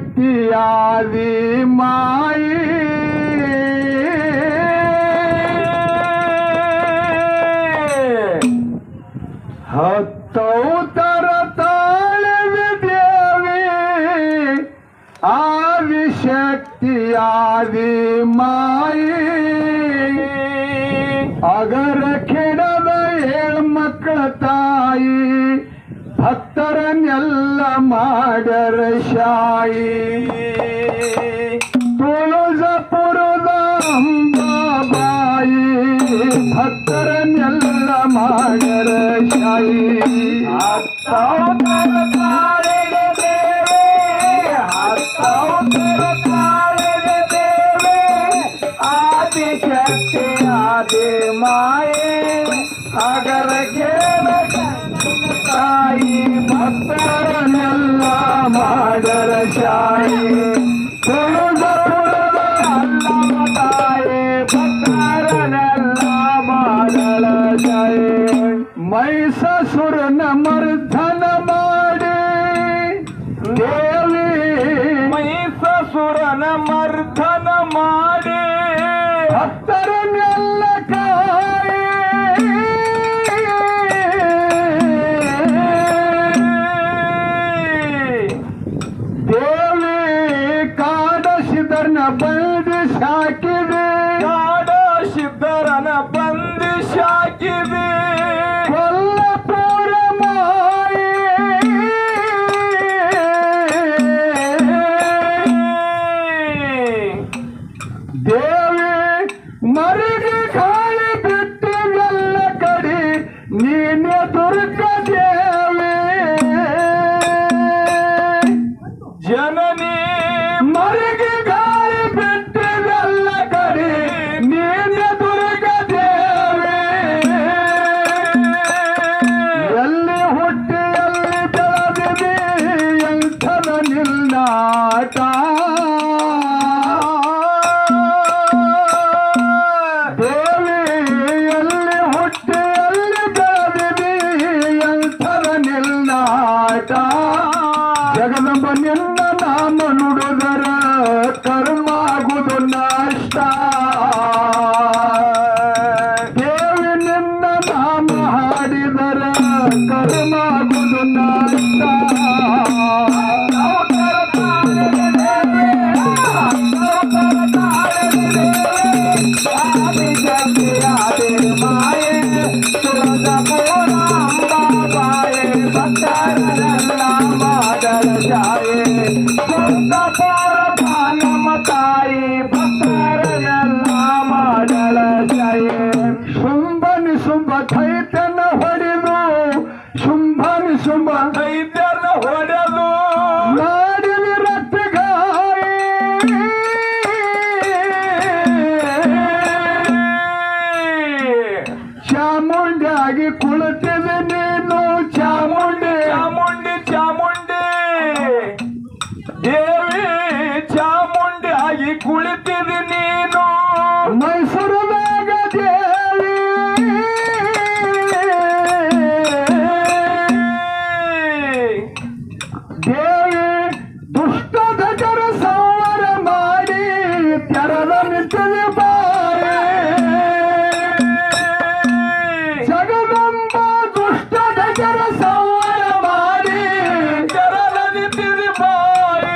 ಆದಿಶಕ್ತಿಯಾದಿ ಮಾಯಿ ಹತ್ತೌತರ ತಾಳವಿ ದೇವಿ ಆದಿಶಕ್ತಿಯಾದಿ ಮಾಯಿ ಅಗರ ಕೆಡದ ಹೆಣ್ಮಕ್ಕಳ ತಾಯಿ ಭಕ್ತರನ್ನೆಲ್ಲ ಮಾಡರ ಶಾಯಿ ತುಳಜಪುರದ ಅಂಬಾಬಾಯಿ ಭಕ್ತರನ್ನೆಲ್ಲ ಮಾಡರ ಶಾಯಿ ಹತ್ತೌತರ ತಾಳಿದ ದೇವಿ ಹತ್ತೌತರ ತಾಳಿದ ದೇವಿ ಆದಿಶಕ್ತಿ ಆದಿ ಮಾಯೆ ಅಗರ ತಾಯಿ ಭಕ್ತರನ್ನೆಲ್ಲ ಮಾಡರ ಶಾಯಿ ತುಳಜಪುರದ ಅಲ್ಲಮ ತಾಯಿ ಭಕ್ತರನ್ನೆಲ್ಲ ಮಾಡರ ಶಾಯಿ ಮೈಸಾಸುರನ ಮರ್ದನ ಮಾಡಿ ದೇವಿ ಮೈಸಾಸುರನ ಮರ್ದನ ಮಾಡಿ ಭಕ್ತರನ್ನೆಲ್ಲ ಕಾಯಿ ದೇವಿ ಕಾಡಸಿದರ್ನ ಬಂದಿಸಾಕಿದೆ ಕಾಡಸಿದ್ದರನ ಬಂದಿಸಾಕಿದೆ ಕೊಲ್ಲಪುರ ಮಾಯಿ ದೇವಿ ಮರಿಗೆ ಗಾಳಿ ಬಿಟ್ಟಿದೆಲ್ಲ ಕಡೆ ನೀನೆ ದುರ್ಗ ದೇವಿ ಜನನಿ ಮರಿಗೆ ಗಾಳಿ ಬಿಟ್ಟಿದೆಲ್ಲ ಕಡೆ ನೀನೆ ದುರ್ಗ ದೇವಿ ಎಲ್ಲಿ ಹುಟ್ಟಿ ಎಲ್ಲಿ ಬೆಳೆದಿದೆ ಎಂಥದ ನಿಲ್ದಾಟ ದೇವಿ ಎಲ್ಲಿ ಹುಟ್ಟಿ ಎಲ್ಲಿ ಬೆಳೆದಿದೆ ಎಂಥದ ನಿಲ್ದಾಟ ಜಗದಂಬ ನಿನ್ನ ನಾಮ ನುಡಿದರ ಕರ್ಮಾಗುವುದು ನಷ್ಟ ದೇವಿ ನಿನ್ನ ನಾಮ ಹಾಡಿದರ ಕರ್ಮಾಗುವುದು ನಷ್ಟ ಶುಂಭನಿ ಶುಂಭ ದೈತ್ಯನ ಹೊಡೆದು ಶುಂಭನಿ ಶುಂಭ ದೈತ್ಯನ ಹೊಡೆದು ಮಾಡಿದ ರಕ್ತಗಾಯಿ ಚಾಮುಂಡಿಯಾಗಿ ಕುಳಿತಿದೆ ನೀನು ಚಾಮುಂಡಿ ಚಾಮುಂಡಿ ಚಾಮುಂಡಿ ದೇವಿ ಚಾಮುಂಡಿಯಾಗಿ ಕುಳಿತಿದೆ ನೀನು ಮೈಸೂರದಾಗ ದೇವಿ ದೇವಿ ದುಷ್ಟದ ಜರ ಸಂಹಾರ ಮಾಡಿ ತೆರದ ನಿಂತಿದೆ ಬಾಯಿ ಜಗದಂಬ ದುಷ್ಟದ ಜರ ಸಂಹಾರ ಮಾಡಿ ತೆರದ ನಿಂತಿದೆ ಬಾಯಿ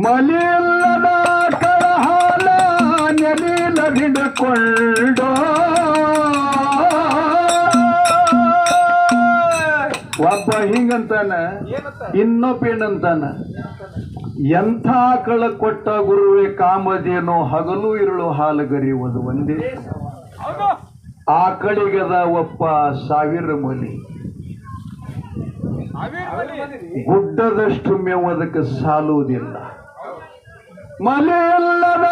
ಮಲಿಲ್ಲದ ಕಳಹಾಲ ನೆಲಿಲ ಹಿಡ್ಕೊಂಡು ಒಬ್ಬ ಹಿಂಗಂತಾನ ಇನ್ನೊಬ್ಬ ಏನಂತಾನ ಎಂಥ ಕಳ ಕೊಟ್ಟ ಗುರುವೆ ಕಾಮದೇನೋ ಹಗಲು ಇರುಳು ಹಾಲುಗರಿಯುವುದು ಒಂದೇ ಆ ಕಡೆಗದ ಒಪ್ಪ ಸಾವಿರ ಮಲಿ ಗುಡ್ಡದಷ್ಟು ಮೇವದಕ್ಕೆ ಸಾಲುವುದಿಲ್ಲ ಮಲೆಯಲ್ಲದ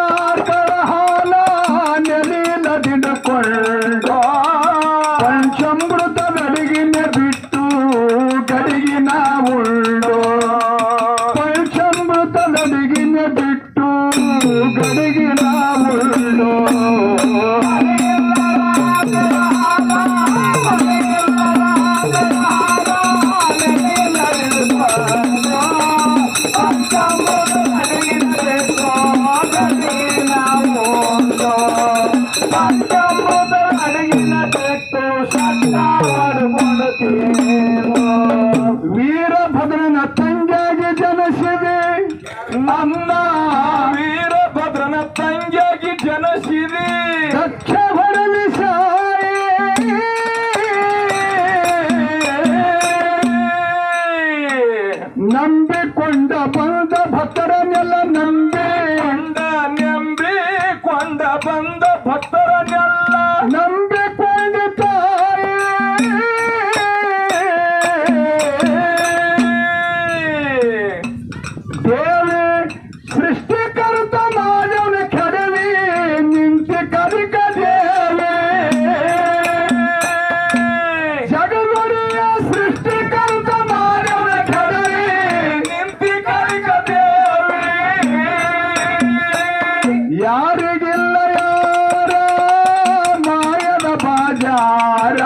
ಕಳಹಾಲ ನೆಲಿಲ ಹಿಡ್ಕೊಂಡು ಪಂಚಾಮೃತ ಗಡಿಗಿನ ಬಿಟ್ಟು ಗಡಿಗಿನ ಉಳ್ಳು ಪಂಚಾಮೃತ ಗಡಿಗಿನ ಬಿಟ್ಟು ಗಡಿಗಿನ ಉಳ್ಳು ಬಿಟ್ಟು ಸತ್ತ ವೀರಭದ್ರನ ತಂಗಿಯಾಗಿ ಜನಿಸಿದೆ ನನ್ನ ವೀರಭದ್ರನ ತಂಗಿಯಾಗಿ ಜನಿಸಿದೆ ದಕ್ಷ ಹೊರಲಿ ಸಾಯಿ ನಂಬಿಕೊಂಡ ಬಂದ ಭಕ್ತರನ್ನೆಲ್ಲ ನಂಬಿಕೊಂಡ ಬಂದ ಭಕ್ತರನ್ನೆಲ್ಲ ನಂಬಿಕೊಂಡ ತಾಯಿ ದೇವಿ ಸೃಷ್ಟಿಕರ್ತ ಮಾನವನ ಕೆಡವಿ ನಿಂತಿ ಕಲಿಕ ದೇವಿ ಜಗದೊಡೆಯ ಸೃಷ್ಟಿಕರ್ತ ಮಾನವನ ಕೆಡವಿ ನಿಂತಿ ಕಲಿಕ ದೇವಿ ಯಾರಿಗಿಲ್ಲ ಯಾರ ಮಾಯದ ಬಾಜಾರ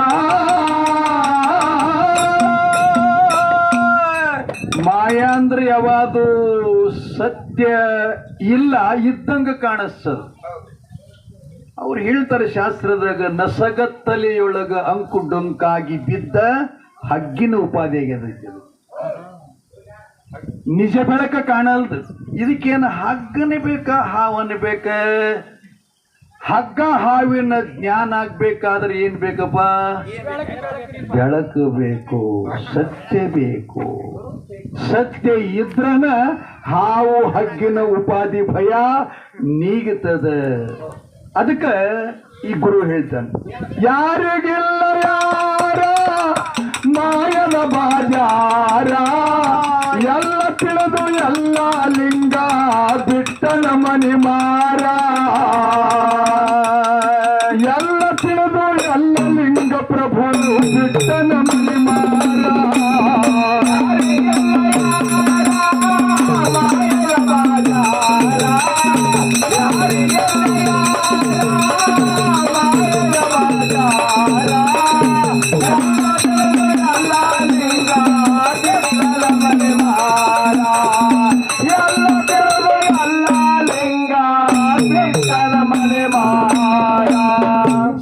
ಮಾಯ ಅಂದ್ರೆ ಯಾವುದು ಸತ್ಯ ಇಲ್ಲ ಇದ್ದಂಗ ಕಾಣಿಸ್ತದ ಅವ್ರು ಹೇಳ್ತಾರೆ ಶಾಸ್ತ್ರದಾಗ ನಸಗತ್ತಲೆಯೊಳಗ ಅಂಕು ಡೊಂಕಾಗಿ ಬಿದ್ದ ಹಗ್ಗಿನ ಉಪಾಧಿ ಆಗ್ಯದ ನಿಜ ಬೆಳಕ ಕಾಣಲ್ದು ಇದಕ್ಕೇನು ಹಗ್ಗನೇ ಬೇಕಾ ಹಾವನ್ನೇ ಬೇಕ ಹಗ್ಗ ಹಾವಿನ ಜ್ಞಾನ ಆಗ್ಬೇಕಾದ್ರೆ ಏನ್ ಬೇಕಪ್ಪ ಬೆಳಕು ಬೇಕು ಸತ್ಯ ಬೇಕು ಸತ್ಯ ಇದ್ರನ ಹಾವು ಹಗ್ಗಿನ ಉಪಾಧಿ ಭಯ ನೀಗುತ್ತದ ಅದಕ್ಕ ಈ ಗುರು ಹೇಳ್ತಾನೆ ಯಾರಿಗಿಲ್ಲ ಯಾರ ಮಾಯದ ಬಾಜಾರ ಎಲ್ಲ ತಿಳಿದು ಎಲ್ಲ ಲಿಂಗ ಬಿಟ್ಟನ ಮನಿ ಮಾರ ಎಲ್ಲ ತಿಳಿದು ಎಲ್ಲ ಲಿಂಗ ಪ್ರಭು ಬಿಟ್ಟನ ಮನಿ ಮಾರ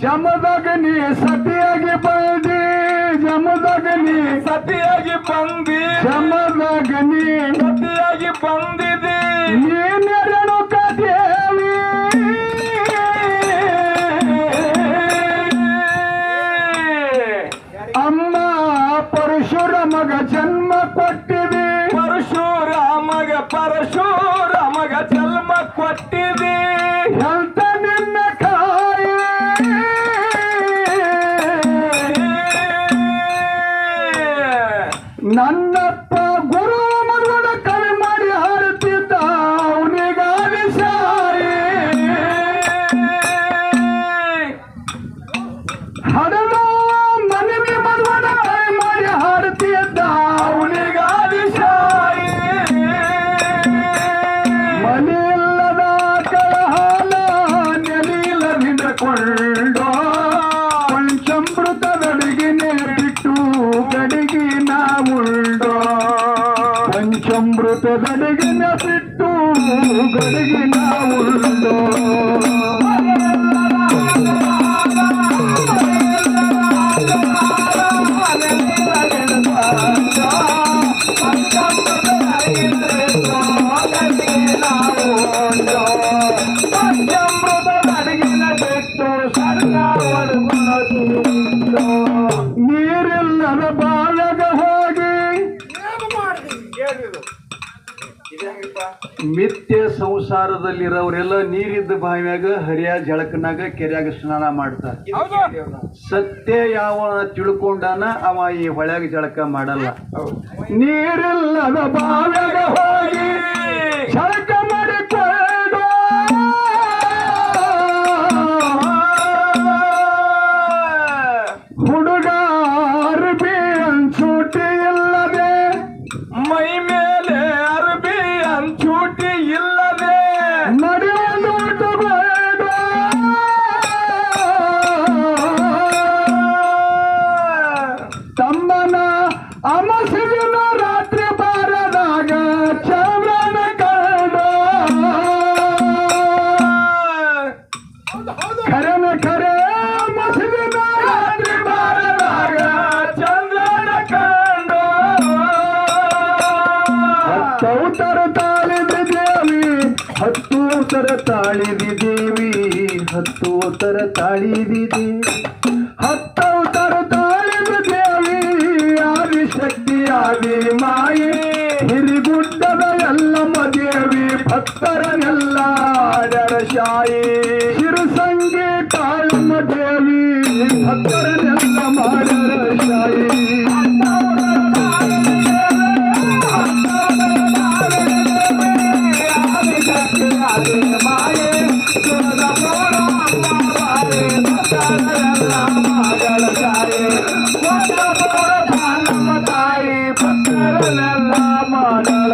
ಜಮದಗ್ನಿ ಸತಿಯಾಗಿ ಬಂದಿ ಜಮದಗ್ನಿ ಸತಿಯಾಗಿ ಬಂದಿ ಜಮದಗ್ನಿ ಸತಿಯಾಗಿ ಬಂದಿದೆ ನೀನೆರಡು ಕದೇವಿ ಅಮ್ಮ ಪರಶುರಾಮಗ ಜನ್ಮ ಕೊಟ್ಟಿದೆ ಪರಶುರಾಮಗ ಜನ್ಮ ಕೊಟ್ಟಿದೆ ಎಂತ ನಿನ್ನ ಕಾಯಿ ನನ್ನಪ್ಪ ಗುರು ಮರುವನ ಕವಿ ಮಾಡಿ ಹಾರುತ್ತಿದ್ದ ಅವನಿಗಾದಿ ಸಾಯಿ ಹಡದ ಮನವಿ ಮರುವನ ಕವಿ ಮಾಡಿ ಹಾರುತ್ತಿದ್ದ ಅವನಿಗಾದಿ ಸಾಯಿ ಮನೆಯಿಲ್ಲದ ಕಳಹಾಲ ನೆಲಿಲವಿಂದಕೊಂಡು ಪಂಚಾಮೃತದಡಿಗೆನೆ ಬಿಟ್ಟು ಗಡಿಗಿನ ಉಂಡೋ ಪಂಚಾಮೃತದಡಿಗೆನ ಬಿಟ್ಟು ಗಡಿಗಿನ ಉಂಡೋ ನೀರಿಲ್ಲದ ಬಾಳಗ ಹೋಗಿ ಮಿಥ್ಯ ಸಂಸಾರದಲ್ಲಿರೋರೆಲ್ಲ ನೀರಿದ್ದ ಬಾವಿಯಾಗ ಹರಿಯ ಜಳಕನಾಗ ಕೆರೆಯಾಗ ಸ್ನಾನ ಮಾಡ್ತಾರೆ ಸತ್ಯ ಯಾವ ತಿಳ್ಕೊಂಡಾನ ಅವ ಈ ಹೊಳ್ಯಾಗ ಜಳಕ ಮಾಡಲ್ಲ ನೀರಿಲ್ಲದ ಬಾವಿಯಾಗ ಹೋಗಿ ಜಳಕ ಮಾಡಿಕೊಂಡು ಹುಡುಗ ಅರ್ಬಿ ಅನ್ಸೂಟಿ ಇಲ್ಲದೆ ಮೈ ಮೇಲೆ ಅರ್ಬಿ ಅಂಚೂಟಿ ಇಲ್ಲದೆ ನಡೆಯುವುದು ಬೇಡ ತಮ್ಮನ ಅಮಸಿನ ರಾತ್ರಿ ಬಾರದಾಗ ಚಂದ್ರನ ಕಂಡು ಖರೇನ ಖರೆ ಅಮಸಿನ ರಾತ್ರಿ ತಾಳಿದಿ ದೇವಿ, 10 ಅವತಾರ ತಾಳಿದಿ ದೇವಿ, 10 ಅವತಾರ ತಾಳಿದ ದೇವಿ, ಆದಿಶಕ್ತಿ ಆದಿ ಮಾಯೆ, ಹಿರಿಗುಡ್ಡದ ಎಲ್ಲಮ್ಮ ದೇವಿ, ಭಕ್ತರನ್ನೆಲ್ಲ ಶಾಯಿ, ಶಿರಸಂಗಿ ಕಾಳಮ್ಮ ದೇವಿ, ಭಕ್ತರನ್ನೆಲ್ಲ ಮಾಡರ ಶಾಯಿ. ತಾಯಿ ಭಕ್ತರನ್ನೆಲ್ಲ ಮಾಡಳ